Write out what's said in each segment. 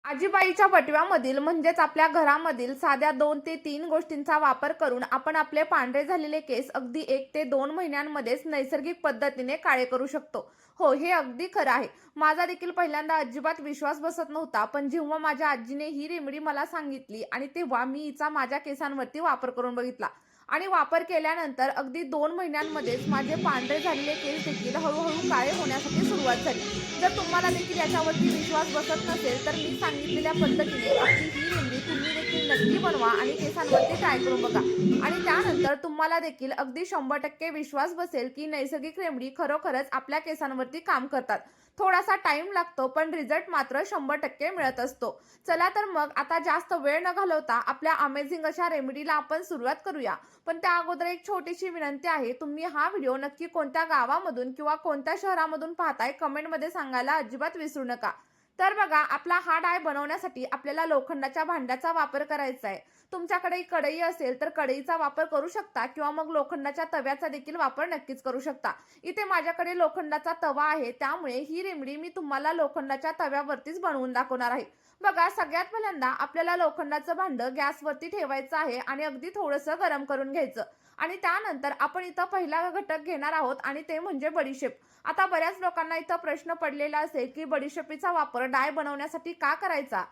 आजीबाईच्या बटव्यामधील म्हणजेच आपल्या घरामधील साध्या 2 ते 3 गोष्टींचा वापर करून आपण आपले पांढरे झालेले केस अगदी 1 ते 2 महिन्यांमध्येच नैसर्गिक पद्धतीने काळे करू शकतो. हो, हे अगदी खरं आहे. माझा देखील पहिल्यांदा अजिबात विश्वास बसत नव्हता, पण जेव्हा माझ्या आजीने ही रेमेडी मला सांगितली आणि तेव्हा मी हिचा माझ्या केसांवरती वापर करून बघितला आणि वापर केल्यानंतर अगदी 2 महिन्यांमध्येच माझे पांढरे झालेले केस देखील हळू काळे होण्यासाठी सुरुवात झाली. जर तुम्हाला देखील याच्यावरती विश्वास बसत नसेल तर मी सांगितलेल्या पद्धतीने अगदी ही रेमेडी तुम्ही देखील नक्की बनवा आणि केसांवरती ट्राय करून बघा आणि त्यानंतर तुम्हाला देखील अगदी 100% विश्वास बसेल की नैसर्गिक रेमेडी खरोखरच आपल्या केसांवरती काम करतात. थोडासा टाइम लागतो पण रिझल्ट मात्र 100% मिळत असतो. चला तर मग आता जास्त वेळ न घालवता आपल्या अमेझिंग अशा रेमेडीला आपण सुरुवात करूया. पण त्या अगोदर एक छोटीशी विनंती आहे, तुम्ही हा व्हिडिओ नक्की कोणत्या गावामधून किंवा कोणत्या शहरामधून पाहताय कमेंटमध्ये सांगायला अजिबात विसरू नका. तर बघा, आपला हा डाय बनवण्यासाठी आपल्याला लोखंडाच्या भांड्याचा वापर करायचा आहे. तुमच्याकडे कढई असेल तर कढईचा वापर करू शकता किंवा मग लोखंडाच्या तव्याचा देखील वापर नक्कीच करू शकता. इथे माझ्याकडे लोखंडाचा तवा आहे, त्यामुळे ही रेमेडी मी तुम्हाला लोखंडाच्या तव्यावरतीच बनवून दाखवणार आहे. बघा, सगळ्यात पहिल्यांदा आपल्याला लोखंडाचं भांडं गॅसवरती ठेवायचं आहे आणि अगदी थोडंसं गरम करून घ्यायचं आणि त्यानंतर आपण इथं पहिला घटक घेणार आहोत आणि ते म्हणजे बडीशेप. आता बऱ्याच लोकांना इथं प्रश्न पडलेला असेल की बडीशेपीचा वापर डाय बनवण्यासाठी का करायचा?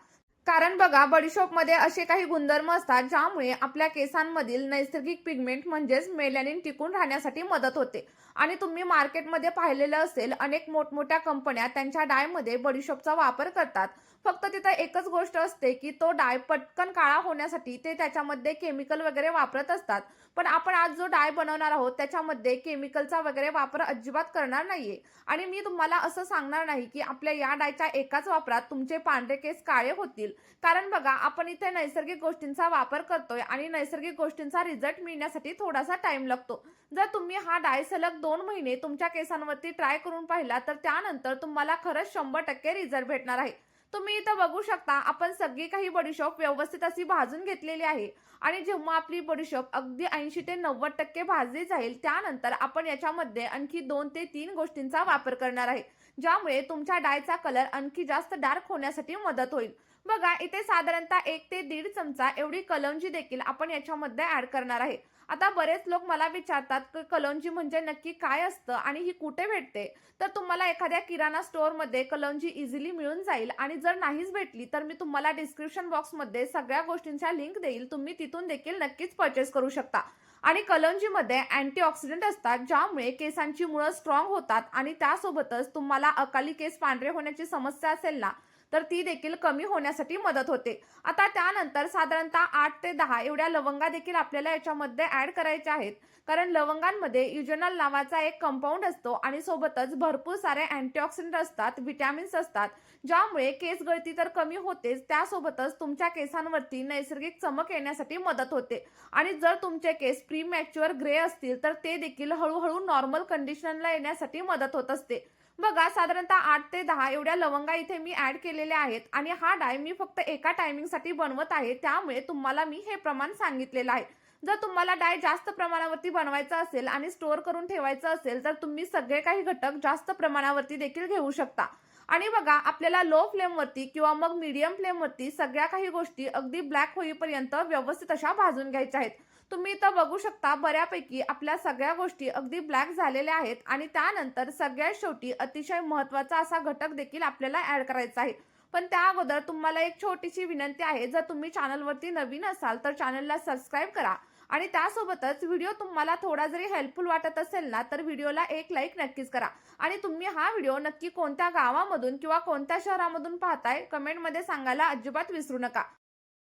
कारण बघा, बडीशेपमध्ये असे काही गुणधर्म असतात ज्यामुळे आपल्या केसांमधील नैसर्गिक पिगमेंट म्हणजेच मेलॅनिन टिकून राहण्यासाठी मदत होते. आणि तुम्ही मार्केटमध्ये पाहिलेलं असेल, अनेक मोठमोठ्या कंपन्या त्यांच्या डायमध्ये बडीशेपचा वापर करतात. फक्त तिथं एकच गोष्ट असते की तो डाय पटकन काळा होण्यासाठी ते त्याच्यामध्ये केमिकल वगैरे वापरत असतात. पण आपण आज जो डाय बनवणार आहोत त्याच्यामध्ये केमिकलचा वगैरे वापर अजिबात करणार नाहीये. आणि मी तुम्हाला असं सांगणार नाही की आपल्या या डायच्या एकाच वापरात तुमचे पांढरे केस काळे होतील. कारण बघा, आपण इथे नैसर्गिक गोष्टींचा वापर करतोय आणि नैसर्गिक गोष्टींचा रिझल्ट मिळण्यासाठी थोडासा टाइम लागतो. जर तुम्ही हा डाय सलग 2 महिने तुमच्या केसांवरती ट्राय करून पाहिला तर त्यानंतर तुम्हाला खरंच 100% रिझल्ट भेटणार आहे. तुम्ही इथं बघू शकता, आपण सगळी काही बडीशेप व्यवस्थित अशी भाजून घेतलेली आहे आणि जेव्हा आपली बडीशेप अगदी 80 ते 90% भाजली जाईल त्यानंतर आपण याच्यामध्ये आणखी 2 ते 3 गोष्टींचा वापर करणार आहे, ज्यामुळे तुमच्या डायचा कलर आणखी जास्त डार्क होण्यासाठी मदत होईल. बघा, इथे साधारणतः 1 ते 1.5 चमचा एवढी कलौंजी देखील आपण याच्यामध्ये ऍड करणार आहे. आता बरेच लोक मला विचारतात की कलौंजी म्हणजे नक्की काय असतं आणि ही कुठे भेटते? तर तुम्हाला एखाद्या किराणा स्टोअरमध्ये कलौंजी इझिली मिळून जाईल आणि जर नाहीच भेटली तर मी तुम्हाला डिस्क्रिप्शन बॉक्समध्ये सगळ्या गोष्टींच्या लिंक देईल, तुम्ही तिथून देखील नक्कीच परचेस करू शकता. आणि कलौंजीमध्ये अँटीऑक्सिडंट असतात ज्यामुळे केसांची मुळं स्ट्रॉंग होतात आणि त्यासोबतच तुम्हाला अकाली केस पांढरे होण्याची समस्या असेल ना, तर ती देखील कमी होण्यासाठी मदत होते. आता त्यानंतर साधारणतः 8 ते 10 एवढ्या लवंगा देखील आपल्याला याच्यामध्ये ऍड करायच्या आहेत. कारण लवंगांमध्ये युजनल नावाचा एक कंपाऊंड असतो आणि सोबतच भरपूर सारे अँटीऑक्सिडंट असतात, व्हिटॅमिन्स असतात, ज्यामुळे केस गळती तर कमी होतेच, त्यासोबतच तुमच्या केसांवरती नैसर्गिक चमक येण्यासाठी मदत होते. आणि जर तुमचे केस प्रीमॅच्युअर ग्रे असतील तर ते देखील हळूहळू नॉर्मल कंडिशनला येण्यासाठी मदत होत असते. बघा, साधारणतः 8 ते 10 एवढ्या लवंगा इथे मी ऍड केलेल्या आहेत आणि हा डाय मी फक्त एका टायमिंगसाठी बनवत आहे, त्यामुळे तुम्हाला मी हे प्रमाण सांगितलेलं आहे. जर तुम्हाला डाय जास्त प्रमाणावरती बनवायचा असेल आणि स्टोअर करून ठेवायचं असेल तर तुम्ही सगळे काही घटक जास्त प्रमाणावरती देखील घेऊ शकता. आणि बघा, आपल्याला लो फ्लेमवरती किंवा मग मीडियम फ्लेमवरती सगळ्या काही गोष्टी अगदी ब्लॅक होईपर्यंत व्यवस्थित अशा भाजून घ्यायच्या आहेत. तुम्ही इथं बघू शकता, बऱ्यापैकी आपल्या सगळ्या गोष्टी अगदी ब्लॅक झालेल्या आहेत आणि त्यानंतर सगळ्यात शेवटी अतिशय महत्त्वाचा असा घटक देखील आपल्याला ऍड करायचा आहे. पण त्या अगोदर तुम्हाला एक छोटीशी विनंती आहे, जर तुम्ही चॅनलवरती नवीन असाल तर चॅनलला सबस्क्राईब करा आणि त्यासोबतच व्हिडिओ तुम्हाला थोडा जरी हेल्पफुल वाटत असेल ना तर व्हिडिओला एक लाईक नक्कीच करा. आणि तुम्ही हा व्हिडिओ नक्की कोणत्या गावामधून किंवा कोणत्या शहरामधून पाहताय कमेंटमध्ये सांगायला अजिबात विसरू नका.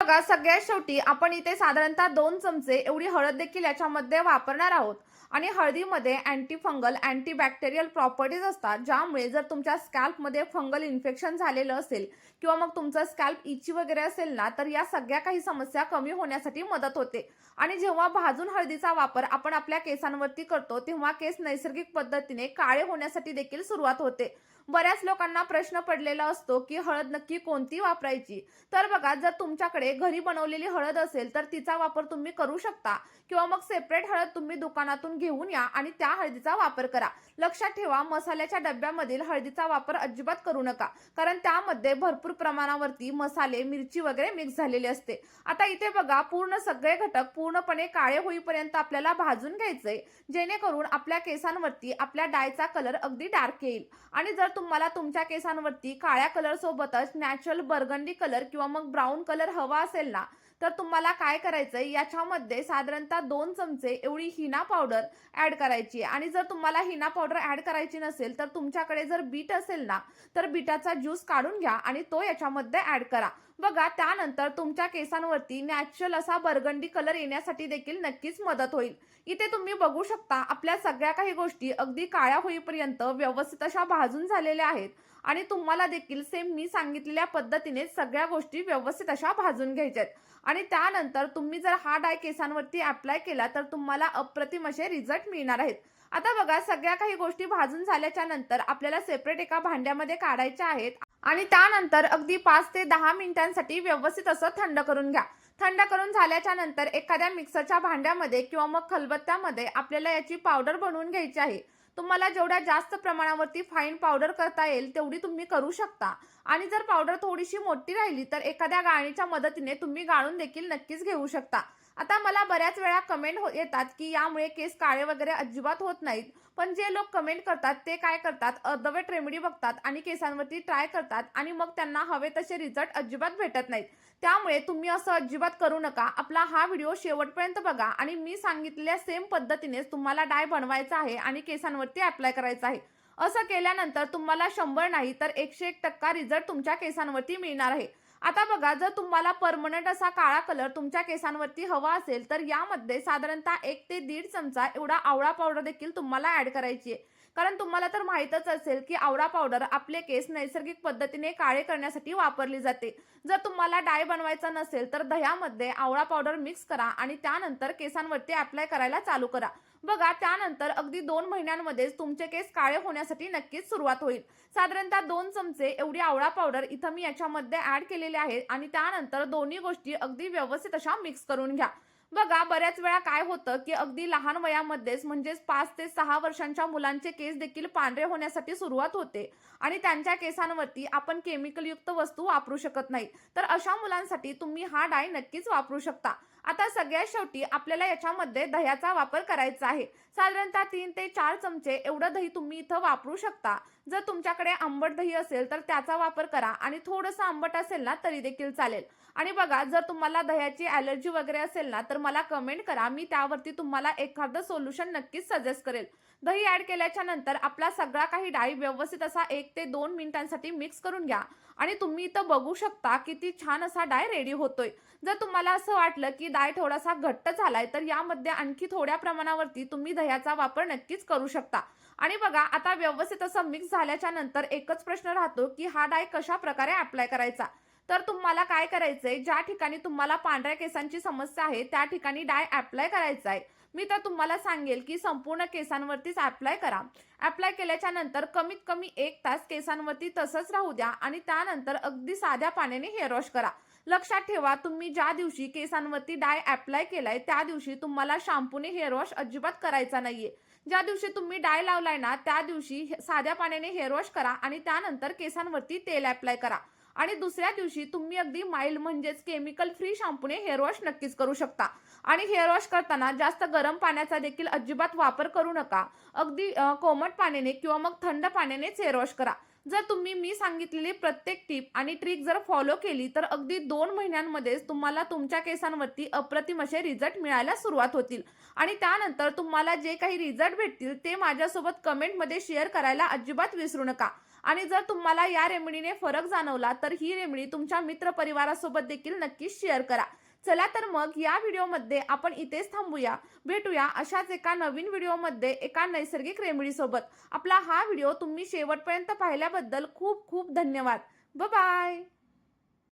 बघा, सगळ्यात शेवटी आपण इथे साधारणतः 2 चमचे एवढी हळद देखील याच्यामध्ये वापरणार आहोत. आणि हळदीमध्ये अँटी फंगल, अँटीबॅक्टेरियल प्रॉपर्टीज असतात, ज्यामुळे जर तुमच्या स्कॅल्पमध्ये फंगल इन्फेक्शन झालेलं असेल किंवा मग तुमचं स्कॅल्प इची वगैरे असेल ना, तर या सगळ्या काही समस्या कमी होण्यासाठी मदत होते. आणि जेव्हा भाजून हळदीचा वापर आपण आपल्या केसांवरती करतो तेव्हा केस नैसर्गिक पद्धतीने काळे होण्यासाठी देखील सुरुवात होते. बऱ्याच लोकांना प्रश्न पडलेला असतो की हळद नक्की कोणती वापरायची. तर बघा, जर तुमच्याकडे घरी बनवलेली हळद असेल तर तिचा वापर तुम्ही करू शकता किंवा मग सेपरेट हळद तुम्ही दुकानातून घेऊन या आणि त्या हळदीचा वापर करा. लक्षात ठेवा, मसाल्याच्या डब्यामधील हळदीचा वापर अजिबात करू नका, कारण त्यामध्ये भरपूर प्रमाणावरती मसाले, मिरची वगैरे मिक्स झालेली असते. आता इथे बघा, पूर्ण सगळे घटक पूर्णपणे काळे होईपर्यंत आपल्याला भाजून घ्यायचे, जेणेकरून आपल्या केसांवरती आपल्या डायचा कलर अगदी डार्क येईल. आणि जर तुम्हाला तुमच्या केसांवरती काळ्या कलर सोबतच नॅचरल बर्गंडी कलर किंवा मग ब्राऊन कलर हवा असेल ना, तर तुम्हाला काय करायचंय, याच्यामध्ये साधारणतः 2 चमचे एवढी हिना पावडर ऍड करायची आहे. आणि जर तुम्हाला हिना पावडर ऍड करायची नसेल तर तुमच्याकडे जर बीट असेल ना, तर बीटाचा ज्यूस काढून घ्या आणि तो याच्यामध्ये ऍड करा. बघा, त्यानंतर तुमच्या केसांवरती नॅचरल असा बर्गंडी कलर येण्यासाठी देखील नक्कीच मदत होईल. इथे तुम्ही बघू शकता, आपल्या सगळ्या काही गोष्टी अगदी काळ्या होईपर्यंत व्यवस्थित अशा भाजून झालेल्या आहेत. आणि तुम्हाला देखील सेम मी सांगितलेल्या पद्धतीने सगळ्या गोष्टी व्यवस्थित अशा भाजून घ्यायच्यात. आणि त्यानंतर तुम्ही जर हा डाय केसांवरती अप्लाय केला तर तुम्हाला अप्रतिम असे रिझल्ट मिळणार आहेत. आता बघा, सगळ्या काही गोष्टी भाजून झाल्याच्या नंतर आपल्याला सेपरेट एका भांड्यामध्ये काढायच्या आहेत आणि त्यानंतर अगदी 5 ते 10 मिनिटांसाठी व्यवस्थित असं थंड करून घ्या. थंड करून झाल्याच्या नंतर एखाद्या मिक्सरच्या भांड्यामध्ये किंवा मग खलबत्त्यामध्ये आपल्याला याची पावडर बनवून घ्यायची आहे. तुम्हाला जेवढ्या जास्त प्रमाणावरती फाईन पावडर करता येईल तेवढी तुम्ही करू शकता. आणि जर पावडर थोडीशी मोठी राहिली तर एखाद्या गाळणीच्या मदतीने तुम्ही गाळून देखील नक्कीच घेऊ शकता. आता मला बऱ्याच वेळा कमेंट येतात की यामुळे केस काळे वगैरे अजिबात होत नाहीत. पण जे लोक कमेंट करतात ते काय करतात, अर्धवट रेमेडी बघतात आणि केसांवरती ट्राय करतात आणि मग त्यांना हवे तसे रिझल्ट अजिबात भेटत नाहीत. त्यामुळे तुम्ही असं अजिबात करू नका. आपला हा व्हिडिओ शेवटपर्यंत बघा आणि मी सांगितलेल्या सेम पद्धतीनेच तुम्हाला डाय बनवायचा आहे आणि केसांवरती अप्लाय करायचा आहे. असं केल्यानंतर तुम्हाला 100 नाही तर 101% रिझल्ट तुमच्या केसांवरती मिळणार आहे. आता बघा, जर तुम्हाला परमनंट असा काळा कलर तुमच्या केसांवरती हवा असेल तर यामध्ये साधारणतः 1 ते 1.5 चमचा एवढा आवळा पावडर देखील तुम्हाला ऍड करायची आहे. कारण तुम्हाला तर माहीतच असेल की आवळा पावडर आपले केस नैसर्गिक पद्धतीने काळे करण्यासाठी वापरली जाते. जर तुम्हाला डाय बनवायचा नसेल तर दह्यामध्ये आवळा पावडर मिक्स करा आणि त्यानंतर केसांवरती अप्लाय करायला चालू करा. बघा, त्यानंतर अगदी 2 महिन्यांमध्येच तुमचे केस काळे होण्यासाठी नक्कीच सुरुवात होईल. साधारणतः 2 चमचे एवढी आवळा पावडर इथं मी याच्यामध्ये ऍड केलेली आहे आणि त्यानंतर दोन्ही गोष्टी अगदी व्यवस्थित अशा मिक्स करून घ्या. बघा, बऱ्याच वेळा काय होतं की अगदी लहान वयामध्येच म्हणजेच 5 ते 6 वर्षांच्या मुलांचे केस देखील पांढरे होण्यासाठी सुरुवात होते आणि त्यांच्या केसांवरती आपण केमिकल युक्त वस्तू वापरू शकत नाही. तर अशा मुलांसाठी तुम्ही हा डाय नक्कीच वापरू शकता. आता सगळ्यात शेवटी आपल्याला याच्यामध्ये दह्याचा वापर करायचा आहे. साधारणतः 3 ते 4 चमचे एवढं दही तुम्ही इथं वापरू शकता. जर तुमच्याकडे आंबट दही असेल तर त्याचा वापर करा आणि थोडंसं आंबट असेल ना तरी देखील चालेल. आणि बघा, जर तुम्हाला दह्याची ॲलर्जी वगैरे असेल ना तर मला कमेंट करा, मी त्यावरती तुम्हाला एखादं सोल्युशन नक्कीच सजेस्ट करेल. दही ऍड केल्याच्या नंतर आपला सगळा काही डाळी व्यवस्थित असा 1 ते 2 मिनिटांसाठी मिक्स करून घ्या आणि तुम्ही इथं बघू शकता किती छान असा डाय रेडी होतोय. जर तुम्हाला असं वाटलं की डाय थोडासा घट्ट झालाय तर यामध्ये आणखी थोड्या प्रमाणावरती तुम्ही दह्याचा वापर नक्कीच करू शकता. आणि बघा, आता व्यवस्थित असं मिक्स झाल्याच्या नंतर एकच प्रश्न राहतो की हा डाय कशा प्रकारे अप्लाय करायचा. तर तुम्हाला काय करायचंय, ज्या ठिकाणी तुम्हाला पांढऱ्या केसांची समस्या आहे त्या ठिकाणी डाय अप्लाय करायचा आहे. मी तर तुम्हाला सांगेल की संपूर्ण केसांवरतीच अप्लाय करा. अप्लाय केल्याच्या नंतर कमीत कमी 1 तास केसांवरती तसंच राहू द्या आणि त्यानंतर अगदी साध्या पाण्याने हेअर वॉश करा. लक्षात ठेवा, तुम्ही ज्या दिवशी केसांवरती डाय अप्लाय केलाय त्या दिवशी तुम्हाला शॅम्पूने हेअर वॉश अजिबात करायचा नाहीये. ज्या दिवशी तुम्ही डाय लावलाय ना त्या दिवशी साध्या पाण्याने हेअर वॉश करा आणि त्यानंतर केसांवरती तेल अप्लाय करा. आणि दुसऱ्या दिवशी तुम्ही अगदी माइल्ड म्हणजेच केमिकल फ्री शॅम्पूने हेअर वॉश नक्कीच करू शकता. आणि हेअर वॉश करताना जास्त गरम पाण्याचा देखील अजिबात वापर करू नका. अगदी कोमट पाण्याने किंवा मग थंड पाण्यानेच हेअर वॉश करा. जर तुम्ही मी सांगितलेली प्रत्येक टिप आणि ट्रिक जर फॉलो केली तर अगदी 2 महिन्यांमध्येच तुम्हाला तुमच्या केसांवरती अप्रतिम असे रिझल्ट मिळायला सुरुवात होतील. आणि त्यानंतर तुम्हाला जे काही रिझल्ट भेटतील ते माझ्यासोबत कमेंटमध्ये शेअर करायला अजिबात विसरू नका. आणि जर तुम्हाला या रेमेडीने फरक जाणवला तर ही रेमेडी तुमच्या मित्रपरिवारासोबत देखील नक्कीच शेअर करा. चला तर मग या व्हिडिओमध्ये आपण इथेच थांबूया. भेटूया अशाच एका नवीन व्हिडिओमध्ये एका नैसर्गिक रेमेडी सोबत. आपला हा व्हिडिओ तुम्ही शेवटपर्यंत पाहिल्याबद्दल खूप खूप धन्यवाद. Bye bye.